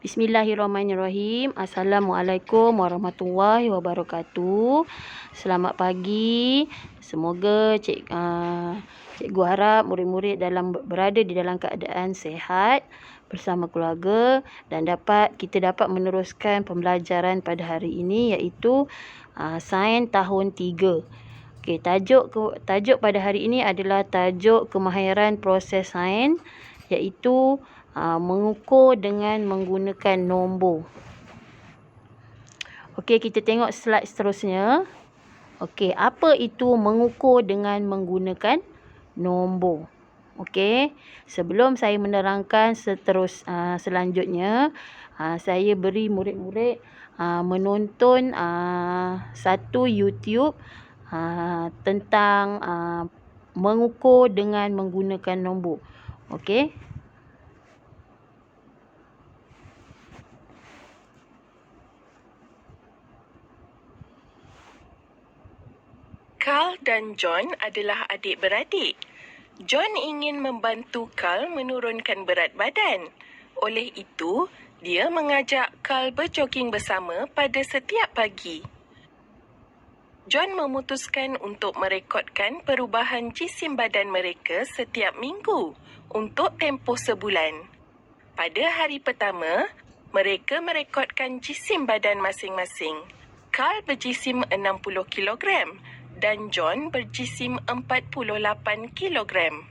Bismillahirrahmanirrahim. Assalamualaikum warahmatullahi wabarakatuh. Selamat pagi. Semoga cikgu harap murid-murid berada di dalam keadaan sihat bersama keluarga dan kita dapat meneruskan pembelajaran pada hari ini, iaitu sains tahun 3. Okey, tajuk pada hari ini adalah tajuk kemahiran proses sains, iaitu mengukur dengan menggunakan nombor. Okey, kita tengok slide seterusnya. Okey, apa itu mengukur dengan menggunakan nombor? Okey, sebelum saya menerangkan selanjutnya, saya beri murid-murid menonton satu YouTube tentang mengukur dengan menggunakan nombor. Okey. Carl dan John adalah adik-beradik. John ingin membantu Carl menurunkan berat badan. Oleh itu, dia mengajak Carl berjoging bersama pada setiap pagi. John memutuskan untuk merekodkan perubahan jisim badan mereka setiap minggu untuk tempoh sebulan. Pada hari pertama, mereka merekodkan jisim badan masing-masing. Carl berjisim 60 kilogram dan John berjisim 48 kilogram.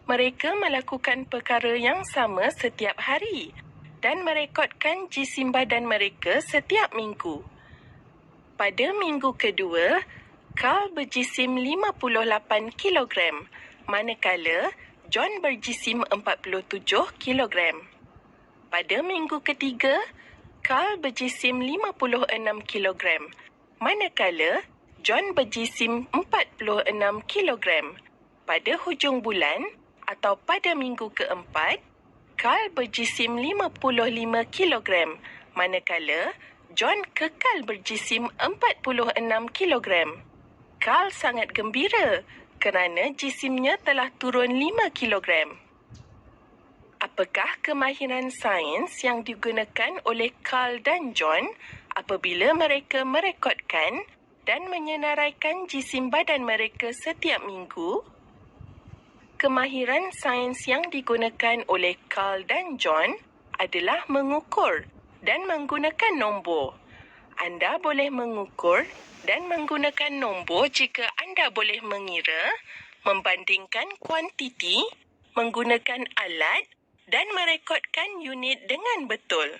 Mereka melakukan perkara yang sama setiap hari dan merekodkan jisim badan mereka setiap minggu. Pada minggu kedua, Carl berjisim 58 kilogram, manakala John berjisim 47 kilogram. Pada minggu ketiga, Carl berjisim 56 kilogram, manakala John berjisim 46 kilogram. Pada hujung bulan atau pada minggu keempat, Carl berjisim 55 kilogram, manakala John kekal berjisim 46 kilogram. Carl sangat gembira kerana jisimnya telah turun 5 kilogram. Apakah kemahiran sains yang digunakan oleh Carl dan John apabila mereka merekodkan dan menyenaraikan jisim badan mereka setiap minggu? Kemahiran sains yang digunakan oleh Carl dan John adalah mengukur dan menggunakan nombor. Anda boleh mengukur dan menggunakan nombor jika anda boleh mengira, membandingkan kuantiti, menggunakan alat dan merekodkan unit dengan betul.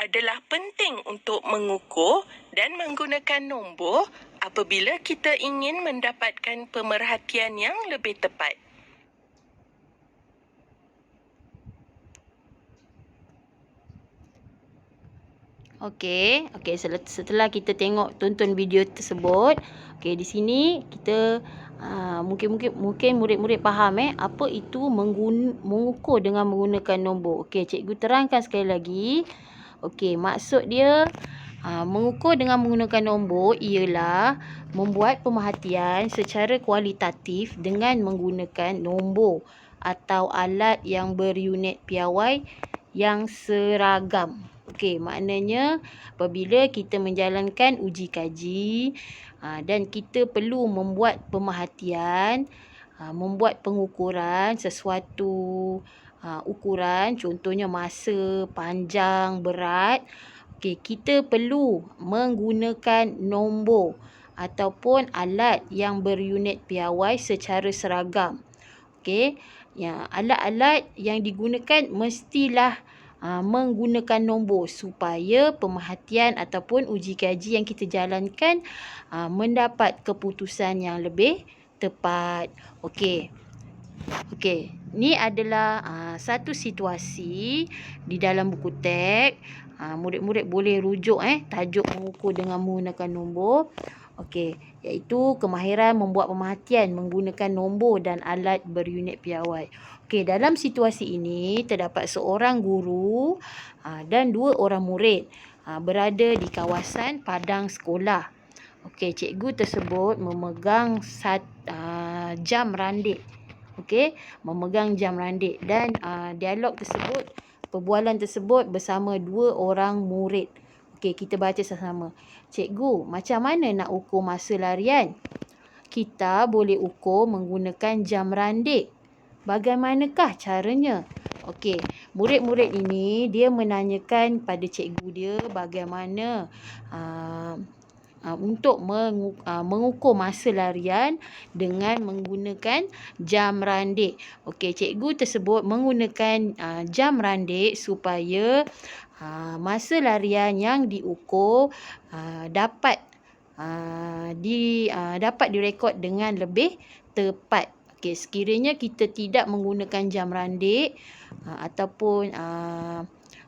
Adalah penting untuk mengukur dan menggunakan nombor apabila kita ingin mendapatkan pemerhatian yang lebih tepat. Okey, setelah kita tonton video tersebut, okey, di sini kita mungkin murid-murid faham apa itu mengukur dengan menggunakan nombor. Okey, cikgu terangkan sekali lagi. Okey, maksud dia mengukur dengan menggunakan nombor ialah membuat pemerhatian secara kualitatif dengan menggunakan nombor atau alat yang berunit piawai yang seragam. Okey, maknanya apabila kita menjalankan uji kaji dan kita perlu membuat pemerhatian, membuat pengukuran sesuatu ukuran, contohnya masa, panjang, berat. Okey, kita perlu menggunakan nombor ataupun alat yang berunit piawai secara seragam. Okey, alat-alat yang digunakan mestilah menggunakan nombor supaya pemerhatian ataupun uji kaji yang kita jalankan mendapat keputusan yang lebih tepat. Okey, ni adalah satu situasi di dalam buku teks. Murid-murid boleh rujuk tajuk mengukur dengan menggunakan nombor. Okey, iaitu kemahiran membuat pemerhatian menggunakan nombor dan alat berunit piawai. Okey, dalam situasi ini terdapat seorang guru dan 2 orang murid berada di kawasan padang sekolah. Okey, cikgu tersebut memegang jam randik. Okey, memegang jam randik dan dialog tersebut perbualan tersebut bersama 2 orang murid. Okey, kita baca sama-sama. Cikgu, macam mana nak ukur masa larian? Kita boleh ukur menggunakan jam randik. Bagaimanakah caranya? Okey, murid-murid ini dia menanyakan pada cikgu dia bagaimana untuk mengukur masa larian dengan menggunakan jam randik. Okey, cikgu tersebut menggunakan jam randik supaya masa larian yang diukur dapat direkod dengan lebih tepat. Okey, sekiranya kita tidak menggunakan jam randik ataupun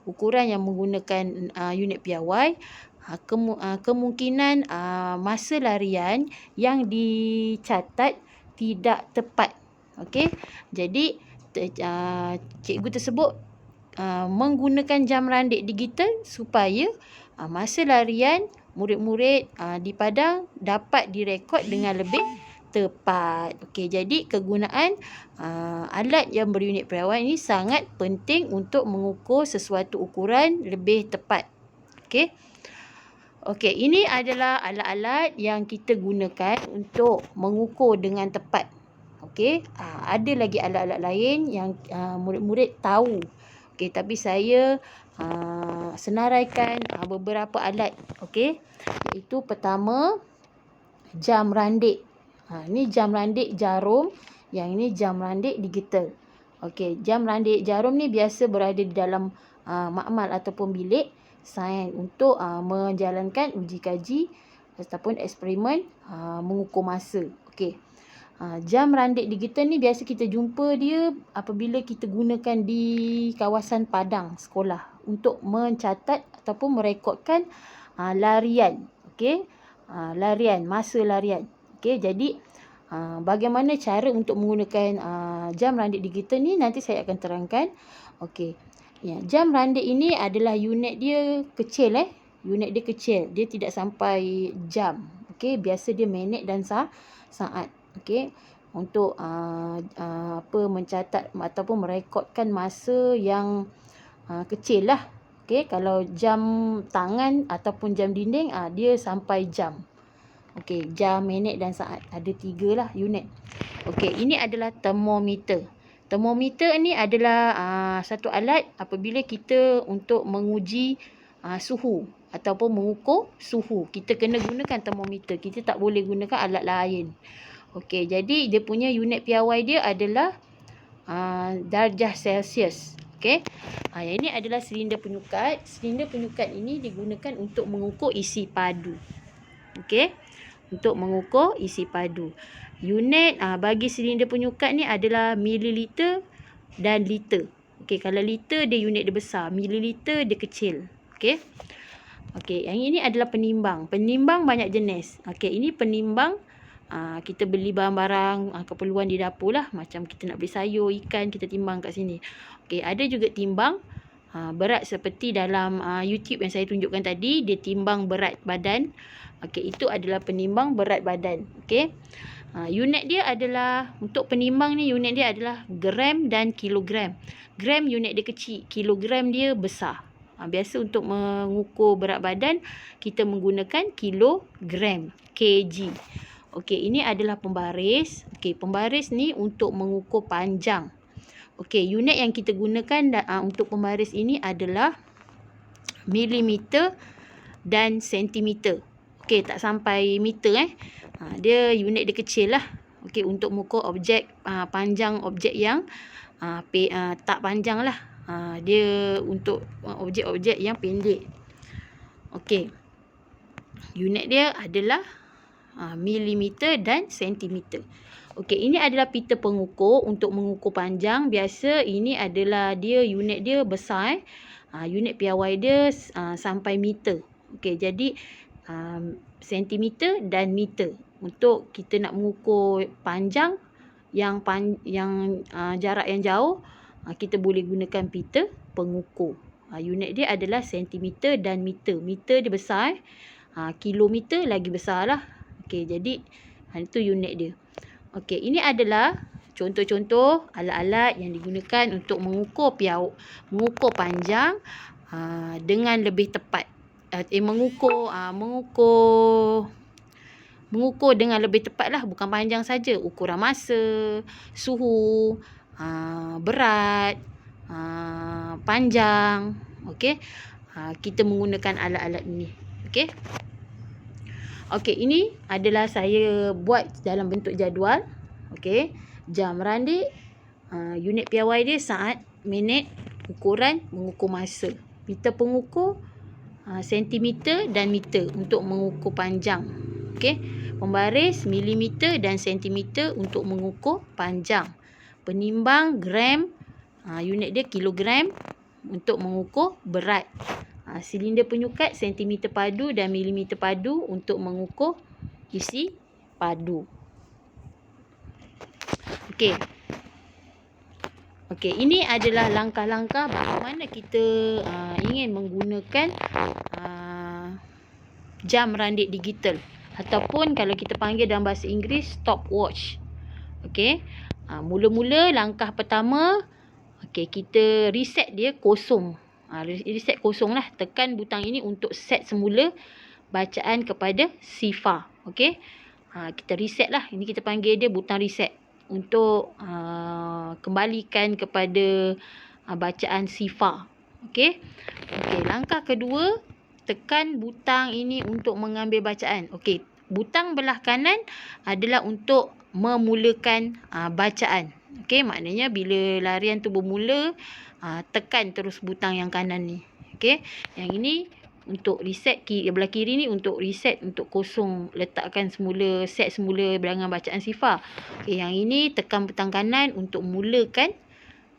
ukuran yang menggunakan unit piawai, kemungkinan masa larian yang dicatat tidak tepat. Okey, jadi cikgu tersebut menggunakan jam randik digital supaya masa larian murid-murid di padang dapat direkod dengan lebih tepat. Okey, jadi kegunaan alat yang berunit piawai ini sangat penting untuk mengukur sesuatu ukuran lebih tepat. Okey. Okey, ini adalah alat-alat yang kita gunakan untuk mengukur dengan tepat. Okey, ada lagi alat-alat lain yang murid-murid tahu. Okey, tapi saya senaraikan beberapa alat. Okey, iaitu pertama jam randik. Ini jam randik jarum, yang ini jam randik digital. Okey, jam randik jarum ni biasa berada di dalam makmal ataupun bilik sains untuk menjalankan uji kaji ataupun eksperimen mengukur masa. Okey. Jam randik digital ni biasa kita jumpa dia apabila kita gunakan di kawasan padang sekolah untuk mencatat ataupun merekodkan larian. Okey. Masa larian. Okey, jadi bagaimana cara untuk menggunakan jam randik digital ni nanti saya akan terangkan. Okey. Ya, jam randik ini adalah unit dia kecil Unit dia kecil. Dia tidak sampai jam. Okey, biasa dia minit dan saat. Okey. Untuk mencatat ataupun merekodkan masa yang kecil lah. Okey, kalau jam tangan ataupun jam dinding dia sampai jam. Okey, jam, minit dan saat. Ada 3 lah unit. Okey, ini adalah termometer. Termometer ni adalah satu alat apabila kita untuk menguji suhu ataupun mengukur suhu. Kita kena gunakan termometer. Kita tak boleh gunakan alat lain. Okey, jadi dia punya unit piawai dia adalah darjah Celsius. Okey. Yang ini adalah silinder penyukat. Silinder penyukat ini digunakan untuk mengukur isi padu. Okey. Untuk mengukur isi padu. Unit bagi silinder penyukat ni adalah mililiter dan liter. Okey, kalau liter dia unit dia besar, mililiter dia kecil. Okey. Okey, yang ini adalah penimbang. Penimbang banyak jenis. Okey, ini penimbang kita beli barang-barang keperluan di dapur lah, macam kita nak beli sayur, ikan, kita timbang kat sini. Okey, ada juga timbang berat seperti dalam YouTube yang saya tunjukkan tadi, dia timbang berat badan. Okey, itu adalah penimbang berat badan. Okey. Unit dia adalah, untuk penimbang ni unit dia adalah gram dan kilogram. Gram unit dia kecil, kilogram dia besar. Biasa untuk mengukur berat badan kita menggunakan kilogram, kg. Okey, ini adalah pembaris. Okey, pembaris ni untuk mengukur panjang. Okey, unit yang kita gunakan untuk pembaris ini adalah milimeter dan sentimeter. Okey, tak sampai meter dia unit dia kecil lah. Okey, untuk mengukur objek panjang objek yang tak panjang lah. Dia untuk objek-objek yang pendek. Okey. Unit dia adalah milimeter dan sentimeter. Okey, ini adalah pita pengukur untuk mengukur panjang. Biasa ini adalah unit dia besar. Unit piawai dia sampai meter. Okey, jadi sentimeter dan meter. Untuk kita nak mengukur panjang yang jarak yang jauh, kita boleh gunakan pita pengukur. Unit dia adalah sentimeter dan meter. Meter dia besar. Kilometer lagi besar lah. Okey, jadi itu unit dia. Okey, ini adalah contoh-contoh alat-alat yang digunakan untuk mengukur mengukur panjang dengan lebih tepat. Mengukur dengan lebih tepat lah, bukan panjang saja, ukuran masa, suhu, berat, panjang. Okey. Kita menggunakan alat-alat ini. Okey. Okey, ini adalah saya buat dalam bentuk jadual. Okey. Jam randik, unit piawai dia saat, minit, ukuran, mengukur masa. Meter pengukur, sentimeter dan meter untuk mengukur panjang. Okey. Pembaris, milimeter dan sentimeter untuk mengukur panjang. Penimbang, gram, unit dia kilogram untuk mengukur berat. Silinder penyukat, sentimeter padu dan milimeter padu untuk mengukur isi padu. Okey. Okey, ini adalah langkah-langkah bagaimana kita ingin menggunakan jam randik digital, ataupun kalau kita panggil dalam bahasa Inggeris stopwatch. Okey. Mula-mula langkah pertama, okey, kita reset dia kosong. Reset kosong lah. Tekan butang ini untuk set semula bacaan kepada sifar. Okey. Kita reset lah. Ini kita panggil dia butang reset. Untuk kembalikan kepada bacaan sifar. Okey. Okey, langkah kedua, tekan butang ini untuk mengambil bacaan. Okey. Butang belah kanan adalah untuk memulakan bacaan. Okey, maknanya bila larian tu bermula, tekan terus butang yang kanan ni. Okey. Yang ini untuk reset, belah kiri ni untuk reset, untuk kosong, letakkan semula, set semula bilangan bacaan sifar. Okey, yang ini tekan butang kanan untuk mulakan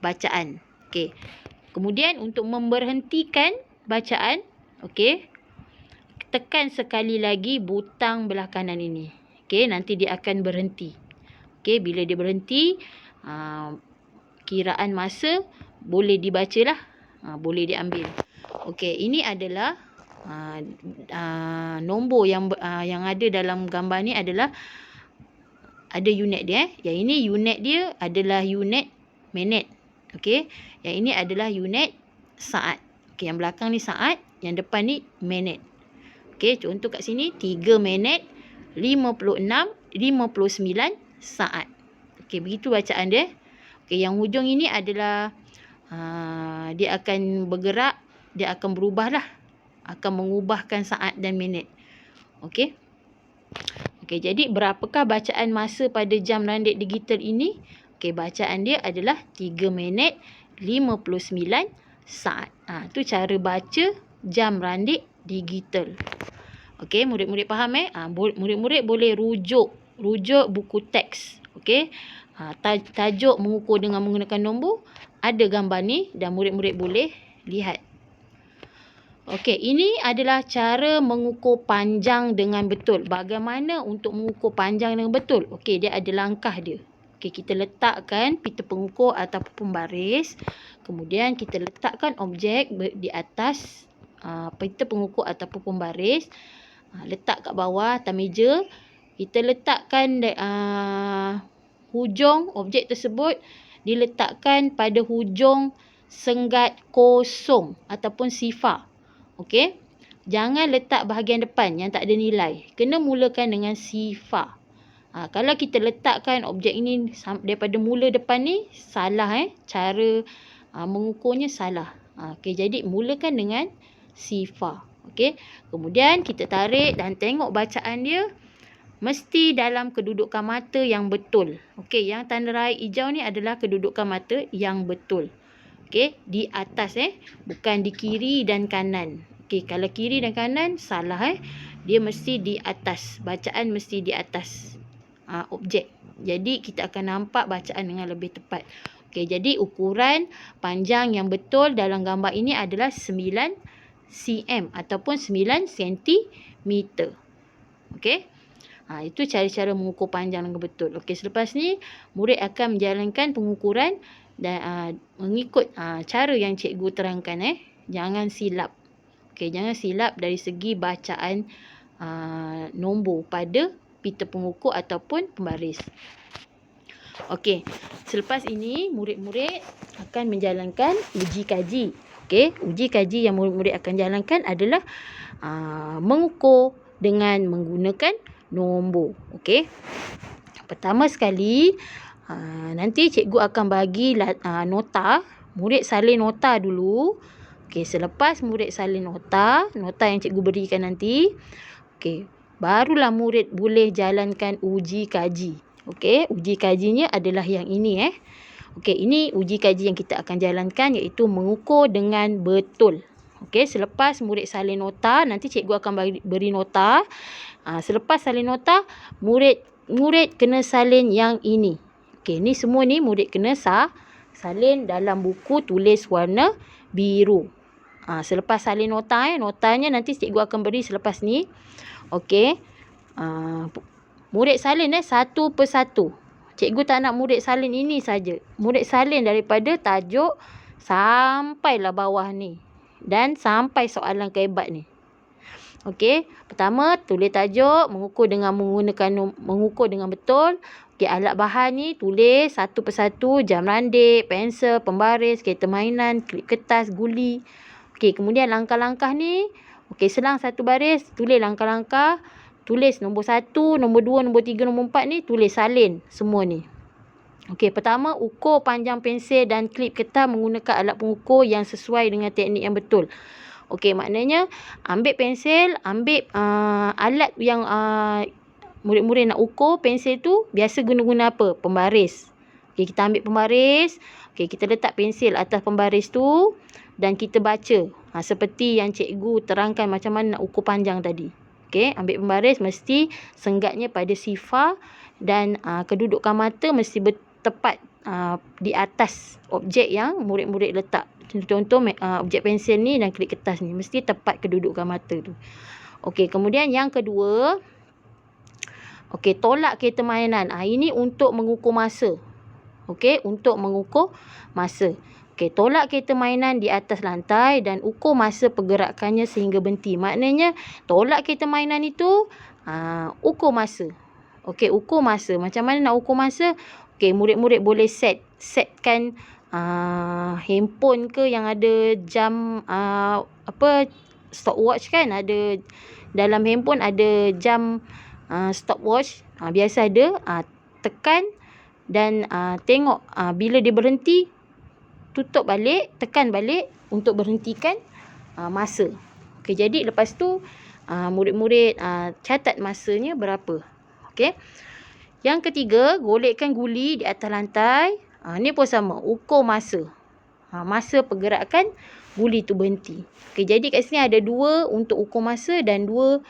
bacaan. Okey. Kemudian untuk memberhentikan bacaan, okey, tekan sekali lagi butang belah kanan ini. Okey, nanti dia akan berhenti. Okey, bila dia berhenti, kiraan masa boleh dibacalah, boleh diambil. Okey, ini adalah nombor yang ada dalam gambar ni adalah ada unit dia. Yang ini unit dia adalah unit minit. Okey, yang ini adalah unit saat. Okey, yang belakang ni saat, yang depan ni minit. Okey, contoh kat sini 3 minit 59 saat. Okey, begitu bacaan dia. Okey, yang hujung ini adalah dia akan bergerak, dia akan berubah lah, akan mengubahkan saat dan minit. Okey. Okey, jadi berapakah bacaan masa pada jam randik digital ini? Okey, bacaan dia adalah 3 minit 59 saat. Tu cara baca jam randik digital. Okey, murid-murid faham murid-murid boleh rujuk buku teks. Okey. Tajuk mengukur dengan menggunakan nombor, ada gambar ni dan murid-murid boleh lihat. Okey, ini adalah cara mengukur panjang dengan betul. Bagaimana untuk mengukur panjang dengan betul? Okey, dia ada langkah dia. Okey, kita letakkan pita pengukur ataupun pembaris. Kemudian kita letakkan objek di atas pita pengukur ataupun pembaris. Letak kat bawah atas meja. Kita letakkan hujung objek tersebut diletakkan pada hujung senggat kosong ataupun sifar. Okey. Jangan letak bahagian depan yang tak ada nilai. Kena mulakan dengan sifar. Kalau kita letakkan objek ini daripada mula depan ni, salah cara mengukurnya salah. Okey, jadi mulakan dengan sifar. Okey. Kemudian kita tarik dan tengok bacaan dia. Mesti dalam kedudukan mata yang betul. Okey, yang tanda raih hijau ni adalah kedudukan mata yang betul. Okey, di atas bukan di kiri dan kanan. Okey, kalau kiri dan kanan salah Dia mesti di atas. Bacaan mesti di atas objek. Jadi kita akan nampak bacaan dengan lebih tepat. Okey, jadi ukuran panjang yang betul dalam gambar ini adalah 9 cm ataupun 9 cm. Okey. Itu cara-cara mengukur panjang dengan betul. Okey, selepas ni murid akan menjalankan pengukuran dan mengikut cara yang cikgu terangkan. Jangan silap. Okey, jangan silap dari segi bacaan nombor pada pita pengukur ataupun pembaris. Okey, selepas ini murid-murid akan menjalankan uji kaji. Okey, uji kaji yang murid-murid akan jalankan adalah mengukur dengan menggunakan nombor. Okey. Pertama sekali, nanti cikgu akan bagi nota. Murid salin nota dulu. Okey, selepas murid salin nota yang cikgu berikan nanti, okey, barulah murid boleh jalankan uji kaji. Okey, uji kajinya adalah yang ini. Okey, ini uji kaji yang kita akan jalankan, iaitu mengukur dengan betul. Okey, selepas murid salin nota, nanti cikgu akan beri nota. Selepas salin nota, murid kena salin yang ini. Okey, ni semua ni murid kena salin dalam buku tulis warna biru. Selepas salin nota, notanya nanti cikgu akan beri selepas ni. Okey. Murid salin satu persatu. Cikgu tak nak murid salin ini saja. Murid salin daripada tajuk sampailah bawah ni. Dan sampai soalan kehebat ni. Okey, pertama tulis tajuk, mengukur dengan betul. Okey, alat bahan ni tulis satu persatu, jam randik, pensel, pembaris, kereta mainan, klip kertas, guli. Okey, kemudian langkah-langkah ni, okey, selang satu baris, tulis langkah-langkah, tulis nombor 1, nombor 2, nombor 3, nombor 4 ni tulis salin semua ni. Okey, pertama ukur panjang pensel dan klip kertas menggunakan alat pengukur yang sesuai dengan teknik yang betul. Okey, maknanya ambil pensel, ambil alat yang murid-murid nak ukur pensel tu, biasa guna apa? Pembaris. Okey, kita ambil pembaris. Okey, kita letak pensel atas pembaris tu dan kita baca. Seperti yang cikgu terangkan macam mana nak ukur panjang tadi. Okey, ambil pembaris mesti senggatnya pada sifar dan kedudukan mata mesti tepat di atas objek yang murid-murid letak. Contoh objek pensel ni dan klip kertas ni mesti tepat kedudukan mata tu. Okey, kemudian yang kedua, okey, tolak kereta mainan. Ini untuk mengukur masa. Okey, untuk mengukur masa. Okey, tolak kereta mainan di atas lantai dan ukur masa pergerakannya sehingga berhenti. Maknanya tolak kereta mainan itu ukur masa. Okey, ukur masa. Macam mana nak ukur masa? Okey, murid-murid boleh setkan handphone ke yang ada jam stopwatch kan, ada dalam handphone ada jam stopwatch. Biasa ada, tekan dan tengok bila dia berhenti, tutup balik, tekan balik untuk berhentikan masa. Okey, jadi lepas tu murid-murid catat masanya berapa. Okey. Yang ketiga, golekkan guli di atas lantai. Ni pun sama, ukur masa. Masa pergerakan guli tu berhenti. Okey, jadi kat sini ada 2 untuk ukur masa dan 2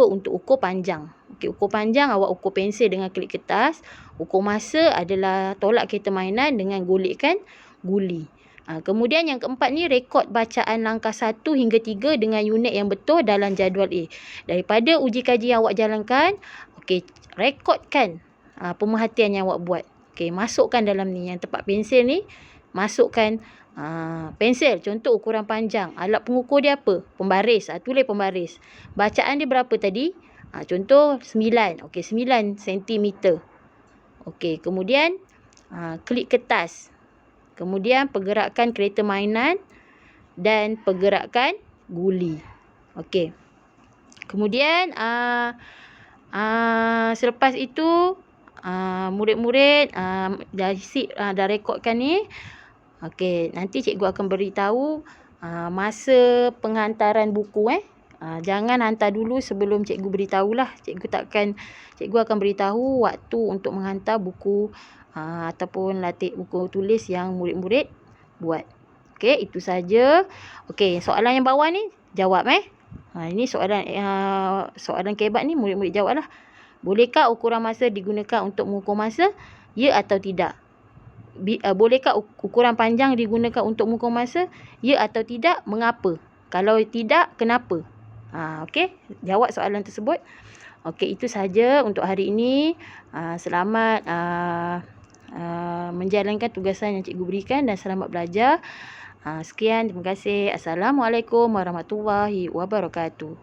untuk ukur panjang. Okey, ukur panjang awak ukur pensel dengan klip kertas. Ukur masa adalah tolak kereta mainan dengan golekkan guli. Kemudian yang keempat ni, rekod bacaan langkah 1 hingga 3 dengan unit yang betul dalam jadual A. Daripada uji kaji yang awak jalankan, okey, rekodkan pemerhatian yang awak buat. Okey, masukkan dalam ni yang tempat pensel ni, masukkan pensel. Contoh ukuran panjang. Alat pengukur dia apa? Pembaris. Tulis pembaris. Bacaan dia berapa tadi? Contoh 9. Okey, 9 cm. Okey, kemudian klip kertas. Kemudian pergerakan kereta mainan dan pergerakan guli. Okey. Kemudian selepas itu murid-murid dah rekodkan ni. Okey, nanti cikgu akan beritahu masa penghantaran buku. Jangan hantar dulu sebelum cikgu beritahulah. Cikgu akan beritahu waktu untuk menghantar buku ataupun latih buku tulis yang murid-murid buat. Okey, itu saja. Okey, soalan yang bawah ni jawab. Ini soalan kehebat ni murid-murid jawablah. Bolehkah ukuran masa digunakan untuk mengukur masa? Ya atau tidak? Bolehkah ukuran panjang digunakan untuk mengukur masa? Ya atau tidak? Mengapa? Kalau tidak, kenapa? Okey, jawab soalan tersebut. Okey, itu saja untuk hari ini. Selamat menjalankan tugasan yang cikgu berikan dan selamat belajar. Sekian, terima kasih. Assalamualaikum warahmatullahi wabarakatuh.